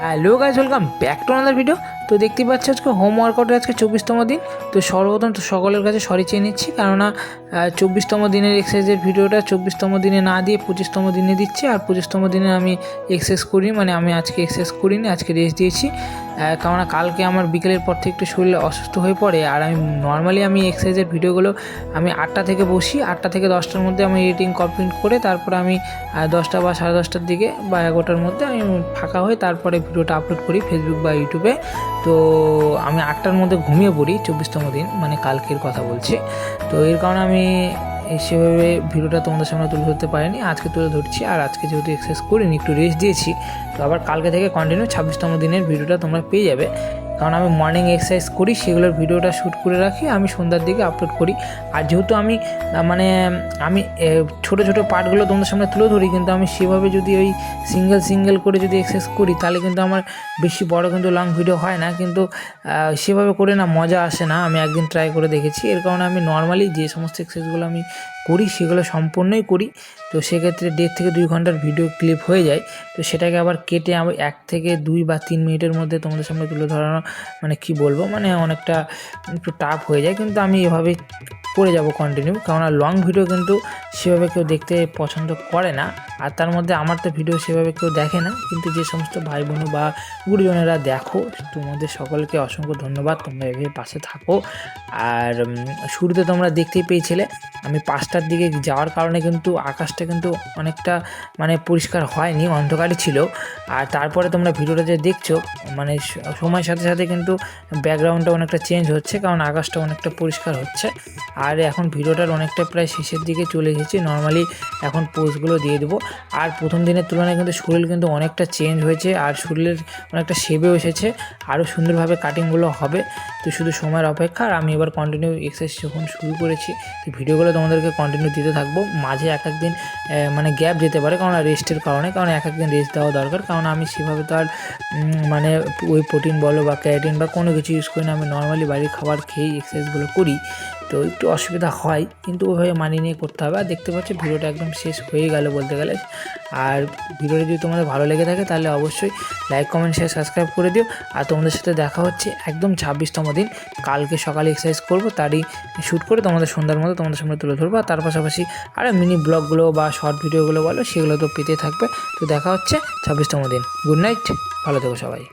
Hello guys, welcome back to another video. তো দেখতে পাচ্ছি আজকে হোম ওয়ার্কআউটের আজকে 24তম দিন। তো সর্বপ্রথম তো সকলের কাছে সরি চেয়ে নিচ্ছি, কেননা 24তম দিনের এক্সারসাইজের ভিডিওটা 24তম দিনে না দিয়ে 25তম দিনে দিচ্ছি। আর 25তম দিনে আমি এক্সারসাইজ করি, মানে আমি আজকে এক্সারসাইজ করিনি, আজকে রেস্ট দিয়েছি। কেননা কালকে আমার বিকেলের পর থেকে একটু শরীর অসুস্থ হয়ে পড়ে। আর আমি নর্মালি এক্সারসাইজের ভিডিওগুলো আমি 8টা থেকে বসি, 8টা থেকে 10টার মধ্যে আমি এডিটিং কমপ্লিট করে তারপরে আমি 10টা বা 10:30টার দিকে বা 11টার মধ্যে আমি ফাঁকা হয়ে তারপরে ভিডিওটা আপলোড করি ফেসবুক বা ইউটিউবে। তো আমি 8টার মধ্যে ঘুমিয়ে পড়ি 24তম দিন, মানে কালকের কথা বলছি। তো এর কারণে আমি সেভাবে ভিডিওটা তোমাদের সামনে তুলে ধরতে পারিনি, আজকে তুলে ধরছি। আর আজকে যেহেতু এক্সারসাইজ করিনি, একটু রেস্ট দিয়েছি, তো আবার কালকে থেকে কন্টিনিউ 26তম দিনের ভিডিওটা তোমরা পেয়ে যাবে। কারণ আমি মর্নিং এক্সারসাইজ করি, সেগুলোর ভিডিওটা শ্যুট করে রাখি, আমি সন্ধ্যার দিকে আপলোড করি। আর যেহেতু আমি ছোটো ছোটো পার্টগুলো তোমাদের সামনে তুলে ধরি, কিন্তু আমি সেভাবে যদি ওই সিঙ্গেল করে যদি এক্সারসাইজ করি, তাহলে কিন্তু আমার বেশি বড় কিন্তু লং ভিডিও হয় না, কিন্তু সেভাবে করে না মজা আসে না। আমি একদিন ট্রাই করে দেখেছি, এর কারণে আমি নর্মালি যে সমস্ত এক্সারসাইজগুলো আমি করি সেগুলো সম্পূর্ণই করি। তো সেক্ষেত্রে 1.5 থেকে 2 ঘন্টার ভিডিও ক্লিপ হয়ে যায়। তো সেটাকে আবার কেটে আমি 1 থেকে 2 বা 3 মিনিটের মধ্যে তোমাদের সামনে তুলে ধরানো, মানে কি বলবো, মানে অনেকটা একটু টাফ হয়ে যায়। কিন্তু আমি এভাবে করে যাব কন্টিনিউ, কেননা লং ভিডিও কিন্তু সেভাবে কেউ দেখতে পছন্দ করে না। আর তার মধ্যে আমার তো ভিডিও সেভাবে কেউ দেখে না, কিন্তু যে সমস্ত ভাই বোন বা গুরুজনেরা দেখো, তোমাদের সকলকে অসংখ্য ধন্যবাদ, তোমরা এভাবে পাশে থাকো। আর শুরুতে তোমরা দেখতেই পেয়েছিলে আমি 5টার দিকে যাওয়ার কারণে কিন্তু আকাশটা কিন্তু অনেকটা মানে পরিষ্কার হয়নি, অন্ধকারই ছিল। আর তারপরে তোমরা ভিডিওটা যে দেখছো, মানে সময়ের সাথে সাথে কিন্তু ব্যাকগ্রাউন্ডটা অনেকটা চেঞ্জ হচ্ছে, কারণ আকাশটা অনেকটা পরিষ্কার হচ্ছে। আর এখন ভিডিওটার অনেকটা প্রায় শেষের দিকে চলে এসেছি, নর্মালি এখন পোস্টগুলো দিয়ে দেবো। আর প্রথম দিনের তুলনায় কিন্তু শরীর কিন্তু অনেকটা চেঞ্জ হয়েছে, আর শরীরের অনেকটা শেপেও এসেছে, আরও সুন্দরভাবে কাটিংগুলো হবে। তো শুধু সময়ের অপেক্ষা। আর আমি এবার কন্টিনিউ এক্সারসাইজ যখন শুরু করেছি, তো ভিডিওগুলো তোমাদেরকে কন্টিনিউ দিতে থাকবো। মাঝে এক একদিন মানে গ্যাপ যেতে পারে, কারণ রেস্টের কারণে, কারণ এক একদিন রেস্ট দেওয়া দরকার। কারণ আমি সেভাবে তো আর মানে ওই প্রোটিন বলো বা ক্যারাটিন বা কোনো কিছু ইউজ করি না, আমি নর্মালি বাড়ির খাবার খেয়েই এক্সারসাইজগুলো করি। তো একটু অসুবিধা হয়, কিন্তু ওইভাবে মানিয়ে নিয়ে করতে হবে। আর দেখতে পাচ্ছি ভিডিওটা একদম শেষ হয়ে গেল বলতে গেলে। আর ভিডিওটা যদি তোমাদের ভালো লেগে থাকে, তাহলে অবশ্যই লাইক, কমেন্ট, শেয়ার, সাবস্ক্রাইব করে দিও। আর তোমাদের সাথে দেখা হচ্ছে একদম 26তম দিন, কালকে সকালে এক্সারসাইজ করবো, তারই শ্যুট করে তোমাদের সন্ধ্যার মতো তোমাদের সামনে তুলে ধরবো। আর তার পাশাপাশি আরও মিনি ব্লগগুলো বা শর্ট ভিডিওগুলো বলো, সেগুলো তো পেতে থাকবে। তো দেখা হচ্ছে 26তম দিন। গুড নাইট, ভালো থেকো সবাই।